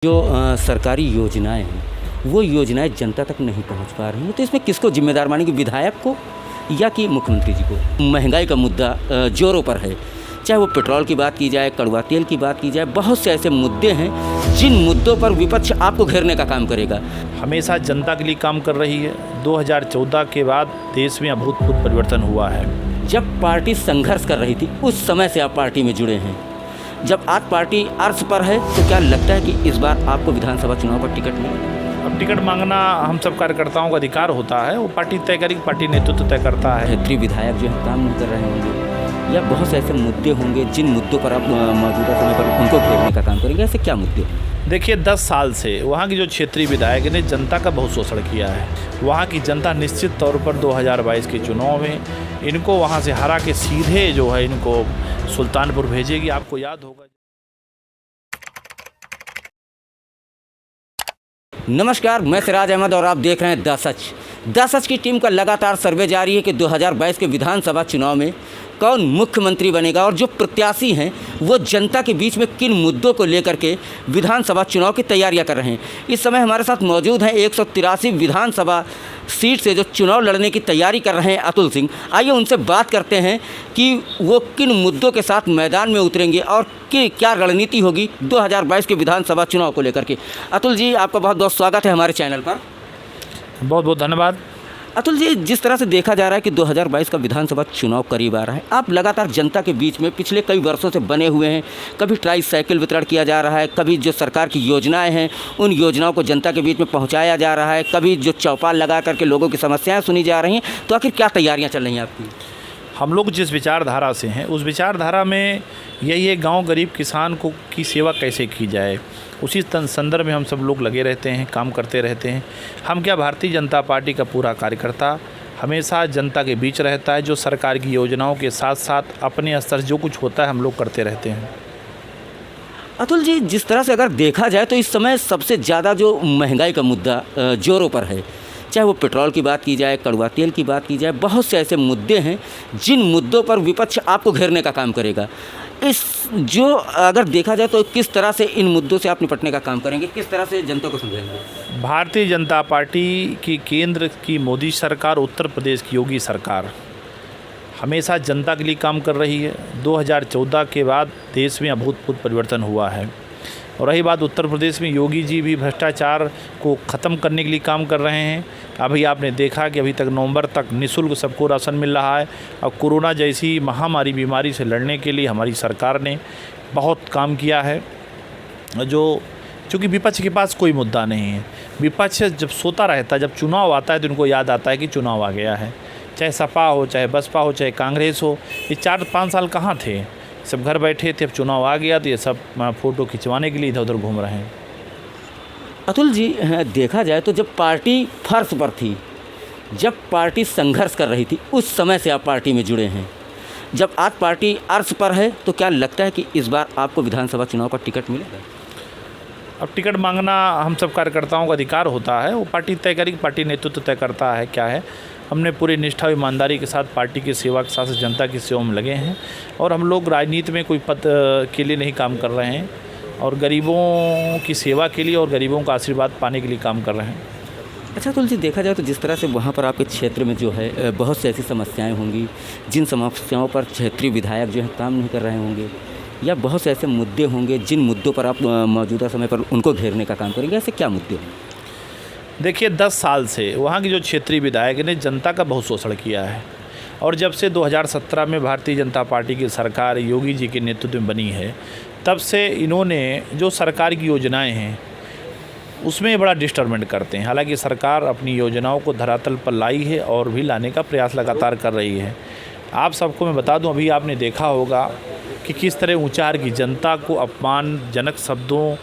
जो सरकारी योजनाएँ हैं, वो योजनाएँ जनता तक नहीं पहुँच पा रही हैं, तो इसमें किसको ज़िम्मेदार मानेंगे, विधायक को या कि मुख्यमंत्री जी को? महंगाई का मुद्दा ज़ोरों पर है, चाहे वो पेट्रोल की बात की जाए, कड़वा तेल की बात की जाए, बहुत से ऐसे मुद्दे हैं जिन मुद्दों पर विपक्ष आपको घेरने का काम करेगा। हमेशा जनता के लिए काम कर रही है। 2014 के बाद देश में अभूतपूर्व परिवर्तन हुआ है। जब पार्टी संघर्ष कर रही थी, उस समय से आप पार्टी में जुड़े हैं। जब आज पार्टी अर्श पर है, तो क्या लगता है कि इस बार आपको विधानसभा चुनाव पर टिकट मिलेगा? अब टिकट मांगना हम सब कार्यकर्ताओं का अधिकार होता है, वो पार्टी तय करेगी, पार्टी नेतृत्व तय करता है। क्षेत्रीय विधायक जो है काम नहीं कर रहे होंगे, या बहुत से ऐसे मुद्दे होंगे जिन मुद्दों पर आप मौजूदा समय पर उनको घेरने का काम करेंगे, ऐसे क्या मुद्दे? देखिए, 10 साल से वहाँ की जो क्षेत्रीय विधायक ने जनता का बहुत शोषण किया है। वहाँ की जनता निश्चित तौर पर 2022 के चुनाव में इनको वहाँ से हरा के सीधे जो है इनको सुल्तानपुर भेजेगी। आपको याद होगा। नमस्कार, मैं सिराज अहमद और आप देख रहे हैं द सच की टीम का लगातार सर्वे जारी है कि 2022 के विधानसभा चुनाव में कौन मुख्यमंत्री बनेगा और जो प्रत्याशी हैं वो जनता के बीच में किन मुद्दों को लेकर के विधानसभा चुनाव की तैयारियां कर रहे हैं। इस समय हमारे साथ मौजूद हैं 183 विधानसभा सीट से जो चुनाव लड़ने की तैयारी कर रहे हैं अतुल सिंह। आइए उनसे बात करते हैं कि वो किन मुद्दों के साथ मैदान में उतरेंगे और क्या रणनीति होगी 2022 के विधानसभा चुनाव को लेकर के। अतुल जी, आपका बहुत बहुत स्वागत है हमारे चैनल पर। बहुत बहुत धन्यवाद। अतुल जी, जिस तरह से देखा जा रहा है कि 2022 का विधानसभा चुनाव करीब आ रहा है, आप लगातार जनता के बीच में पिछले कई वर्षों से बने हुए हैं। कभी ट्राई साइकिल वितरण किया जा रहा है, कभी जो सरकार की योजनाएं हैं उन योजनाओं को जनता के बीच में पहुंचाया जा रहा है, कभी जो चौपाल लगा करके लोगों की समस्याएं सुनी जा रही हैं। तो आखिर क्या तैयारियाँ चल रही हैं आपकी? हम लोग जिस विचारधारा से हैं उस विचारधारा में यही है, गांव गरीब किसान को की सेवा कैसे की जाए, उसी संदर्भ में हम सब लोग लगे रहते हैं, काम करते रहते हैं। हम क्या, भारतीय जनता पार्टी का पूरा कार्यकर्ता हमेशा जनता के बीच रहता है, जो सरकार की योजनाओं के साथ साथ अपने स्तर जो कुछ होता है हम लोग करते रहते हैं। अतुल जी, जिस तरह से अगर देखा जाए तो इस समय सबसे ज़्यादा जो महंगाई का मुद्दा ज़ोरों पर है, चाहे वो पेट्रोल की बात की जाए, कड़वा तेल की बात की जाए, बहुत से ऐसे मुद्दे हैं जिन मुद्दों पर विपक्ष आपको घेरने का काम करेगा। जो अगर देखा जाए तो किस तरह से इन मुद्दों से आप निपटने का काम करेंगे, किस तरह से जनता को समझाएंगे? भारतीय जनता पार्टी की केंद्र की मोदी सरकार, उत्तर प्रदेश की योगी सरकार हमेशा जनता के लिए काम कर रही है। 2014 के बाद देश में अभूतपूर्व परिवर्तन हुआ है। और रही बात उत्तर प्रदेश में, योगी जी भी भ्रष्टाचार को ख़त्म करने के लिए काम कर रहे हैं। अभी आपने देखा कि अभी तक नवंबर तक निःशुल्क सबको राशन मिल रहा है। और कोरोना जैसी महामारी बीमारी से लड़ने के लिए हमारी सरकार ने बहुत काम किया है। चूँकि विपक्ष के पास कोई मुद्दा नहीं है, विपक्ष जब सोता रहता है, जब चुनाव आता है तो उनको याद आता है कि चुनाव आ गया है। चाहे सपा हो, चाहे बसपा हो, चाहे कांग्रेस हो, ये 4-5 साल कहाँ थे, सब घर बैठे थे। अब चुनाव आ गया तो ये सब फ़ोटो खिंचवाने के लिए इधर उधर घूम रहे हैं। अतुल जी, देखा जाए तो जब पार्टी फर्श पर थी, जब पार्टी संघर्ष कर रही थी, उस समय से आप पार्टी में जुड़े हैं। जब आज पार्टी अर्श पर है, तो क्या लगता है कि इस बार आपको विधानसभा चुनाव पर टिकट मिलेगा? अब टिकट मांगना हम सब कार्यकर्ताओं का अधिकार होता है, वो पार्टी तय करेगी, पार्टी नेतृत्व तय करता है क्या है। हमने पूरी निष्ठा और ईमानदारी के साथ पार्टी की सेवा के साथ जनता की सेवा में लगे हैं। और हम लोग राजनीति में कोई पद के लिए नहीं काम कर रहे हैं, और गरीबों की सेवा के लिए और गरीबों का आशीर्वाद पाने के लिए काम कर रहे हैं। अच्छा तुलसी, देखा जाए तो जिस तरह से वहाँ पर आपके क्षेत्र में जो है बहुत सी ऐसी समस्याएं होंगी जिन समस्याओं पर क्षेत्रीय विधायक जो है काम नहीं कर रहे होंगे, या बहुत से ऐसे मुद्दे होंगे जिन मुद्दों पर आप मौजूदा समय पर उनको घेरने का काम करेंगे, ऐसे क्या मुद्दे हैं? देखिए, 10 साल से वहाँ की जो क्षेत्रीय विधायक ने जनता का बहुत शोषण किया है। और जब से 2017 में भारतीय जनता पार्टी की सरकार योगी जी के नेतृत्व में बनी है, तब से इन्होंने जो सरकार की योजनाएं हैं उसमें बड़ा डिस्टर्बेंट करते हैं। हालांकि सरकार अपनी योजनाओं को धरातल पर लाई है और भी लाने का प्रयास लगातार कर रही है। आप सबको मैं बता दूं, अभी आपने देखा होगा कि किस तरह ऊंचाहार की जनता को अपमानजनक शब्दों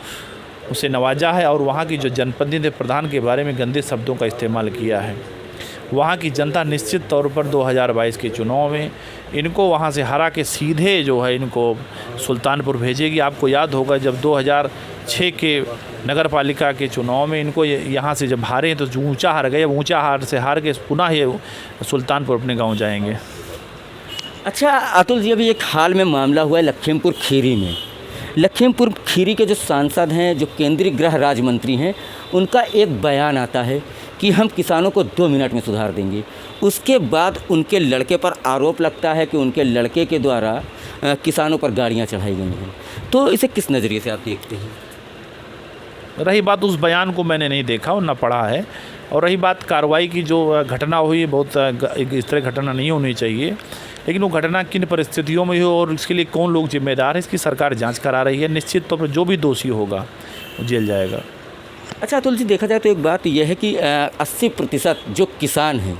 उसे नवाजा है, और वहाँ की जो जनप्रतिनिधि प्रधान के बारे में गंदे शब्दों का इस्तेमाल किया है। वहाँ की जनता निश्चित तौर पर 2022 के चुनाव में इनको वहाँ से हरा के सीधे जो है इनको सुल्तानपुर भेजेगी। आपको याद होगा जब 2006 के नगर पालिका के चुनाव में इनको यहाँ से जब हारे तो ऊंचा हार गए। अब ऊंचा हार से हार के पुनः ये सुल्तानपुर अपने गाँव जाएंगे। अच्छा अतुल जी, अभी एक हाल में मामला हुआ है लखीमपुर खीरी में, लखीमपुर खीरी के जो सांसद हैं, जो केंद्रीय गृह राज्य मंत्री हैं, उनका एक बयान आता है कि हम किसानों को 2 मिनट में सुधार देंगे। उसके बाद उनके लड़के पर आरोप लगता है कि उनके लड़के के द्वारा किसानों पर गाड़ियाँ चढ़ाई गई हैं। तो इसे किस नज़रिए से आप देखते हैं? रही बात, उस बयान को मैंने नहीं देखा और ना पढ़ा है। और रही बात कार्रवाई की, जो घटना हुई बहुत इस तरह घटना नहीं होनी चाहिए, लेकिन वो घटना किन परिस्थितियों में हो और इसके लिए कौन लोग जिम्मेदार है, इसकी सरकार जांच करा रही है। निश्चित तौर पर जो भी दोषी होगा वो जेल जाएगा। अच्छा अतुल जी, देखा जाए तो एक बात यह है कि 80% जो किसान हैं,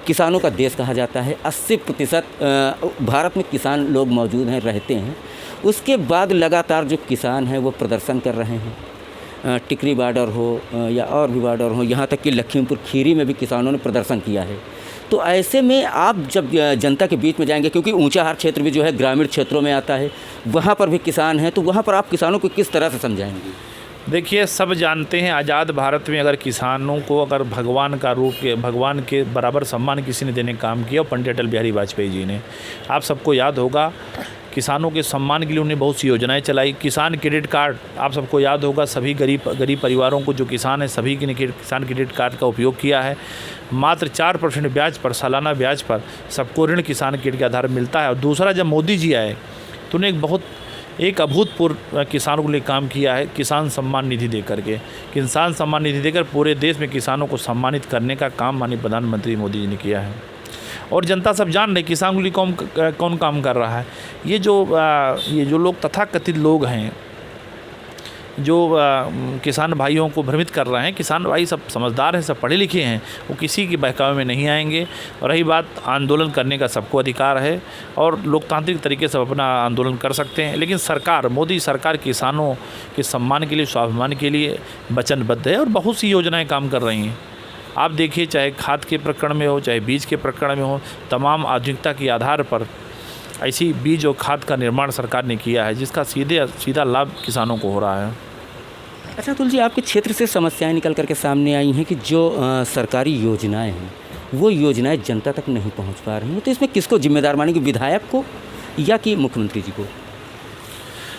किसानों का देश कहा जाता है, 80% भारत में किसान लोग मौजूद हैं, रहते हैं। उसके बाद लगातार जो किसान हैं वो प्रदर्शन कर रहे हैं, टिकरी बॉर्डर हो या और भी बॉर्डर हो, यहाँ तक कि लखीमपुर खीरी में भी किसानों ने प्रदर्शन किया है। तो ऐसे में आप जब जनता के बीच में जाएंगे, क्योंकि ऊंचाहार क्षेत्र भी जो है ग्रामीण क्षेत्रों में आता है, वहाँ पर भी किसान हैं, तो वहाँ पर आप किसानों को किस तरह से समझाएंगे? देखिए, सब जानते हैं आज़ाद भारत में अगर किसानों को अगर भगवान का रूप के, भगवान के बराबर सम्मान किसी ने देने का काम किया, पंडित अटल बिहारी वाजपेयी जी ने। आप सबको याद होगा, किसानों के सम्मान के लिए उन्होंने बहुत सी योजनाएं चलाई। किसान क्रेडिट कार्ड, आप सबको याद होगा, सभी गरीब परिवारों को जो किसान हैं सभी के किसान क्रेडिट कार्ड का उपयोग किया है। मात्र 4% ब्याज पर, सालाना ब्याज पर सबको ऋण किसान क्रेडिट के आधार पर मिलता है। और दूसरा, जब मोदी जी आए तो उन्होंने एक अभूतपूर्व किसानों के लिए काम किया है, किसान सम्मान निधि दे करके। किसान सम्मान निधि देकर पूरे देश में किसानों को सम्मानित करने का काम माननीय प्रधानमंत्री मोदी जी ने किया है। और जनता सब जान रहे किसानों के लिए कौन काम कर रहा है। ये जो लोग तथाकथित लोग हैं, जो किसान भाइयों को भ्रमित कर रहे हैं, किसान भाई सब समझदार हैं, सब पढ़े लिखे हैं, वो किसी के बहकावे में नहीं आएंगे। और रही बात, आंदोलन करने का सबको अधिकार है और लोकतांत्रिक तरीके से अपना आंदोलन कर सकते हैं। लेकिन सरकार, मोदी सरकार किसानों के सम्मान के लिए, स्वाभिमान के लिए वचनबद्ध है और बहुत सी योजनाएं काम कर रही हैं। आप देखिए, चाहे खाद के प्रकरण में हो, चाहे बीज के प्रकरण में हो, तमाम आधुनिकता के आधार पर ऐसी बीज और खाद का निर्माण सरकार ने किया है, जिसका सीधा लाभ किसानों को हो रहा है। अच्छा अतुल जी, आपके क्षेत्र से समस्याएं निकल करके सामने आई हैं कि जो सरकारी योजनाएं हैं वो योजनाएं जनता तक नहीं पहुंच पा रही हैं। तो इसमें किसको जिम्मेदार मानेंगे, विधायक को या कि मुख्यमंत्री जी को?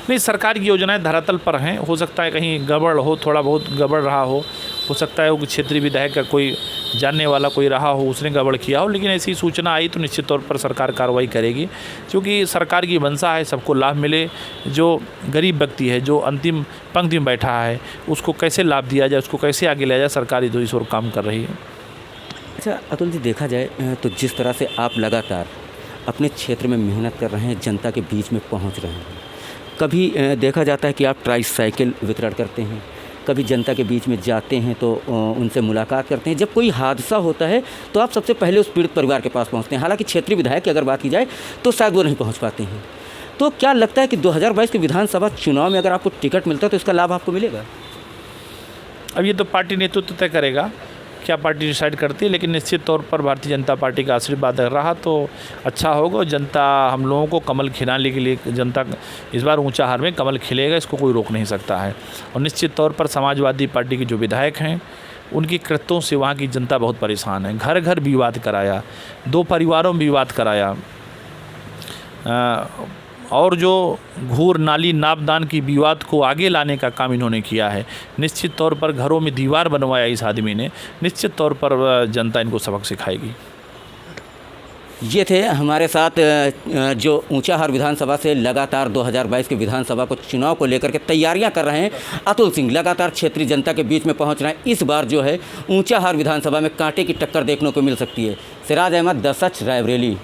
नहीं, सरकार की योजनाएं धरातल पर हैं। हो सकता है कहीं गड़बड़ हो, थोड़ा बहुत गड़बड़ रहा हो सकता है वो क्षेत्रीय विधायक का कोई जानने वाला कोई रहा हो, उसने गड़बड़ किया हो। लेकिन ऐसी सूचना आई तो निश्चित तौर पर सरकार कार्रवाई करेगी, क्योंकि सरकार की मंशा है सबको लाभ मिले। जो गरीब व्यक्ति है, जो अंतिम पंक्ति में बैठा है, उसको कैसे लाभ दिया जाए, उसको कैसे आगे लाया जाए, सरकार इस ओर काम कर रही है। अच्छा अतुल जी, देखा जाए तो जिस तरह से आप लगातार अपने क्षेत्र में मेहनत कर रहे हैं, जनता के बीच में पहुंच रहे हैं, कभी देखा जाता है कि आप ट्राईसाइकिल वितरण करते हैं, कभी जनता के बीच में जाते हैं तो उनसे मुलाकात करते हैं। जब कोई हादसा होता है तो आप सबसे पहले उस पीड़ित परिवार के पास पहुंचते हैं। हालांकि क्षेत्रीय विधायक की अगर बात की जाए तो शायद वो नहीं पहुंच पाते हैं। तो क्या लगता है कि 2022 के विधानसभा चुनाव में अगर आपको टिकट मिलता है तो इसका लाभ आपको मिलेगा? अब ये तो पार्टी नेतृत्व तय करेगा, क्या पार्टी डिसाइड करती है। लेकिन निश्चित तौर पर भारतीय जनता पार्टी का आशीर्वाद रहा तो अच्छा होगा। जनता हम लोगों को कमल खिलाने के लिए, जनता इस बार ऊंचाहार में कमल खिलेगा, इसको कोई रोक नहीं सकता है। और निश्चित तौर पर समाजवादी पार्टी के जो विधायक हैं, उनकी कृत्यों से वहाँ की जनता बहुत परेशान है। घर घर विवाद कराया, 2 परिवारों में विवाद कराया, और जो घूर नाली नापदान की विवाद को आगे लाने का काम इन्होंने किया है। निश्चित तौर पर घरों में दीवार बनवाया इस आदमी ने। निश्चित तौर पर जनता इनको सबक सिखाएगी। ये थे हमारे साथ जो ऊंचाहार विधानसभा से लगातार 2022 के विधानसभा को चुनाव को लेकर के तैयारियां कर रहे हैं अतुल सिंह। लगातार क्षेत्रीय जनता के बीच में पहुंच रहे हैं। इस बार जो है ऊंचाहार विधानसभा में कांटे की टक्कर देखने को मिल सकती है। सिराज अहमद, द सच, रायबरेली।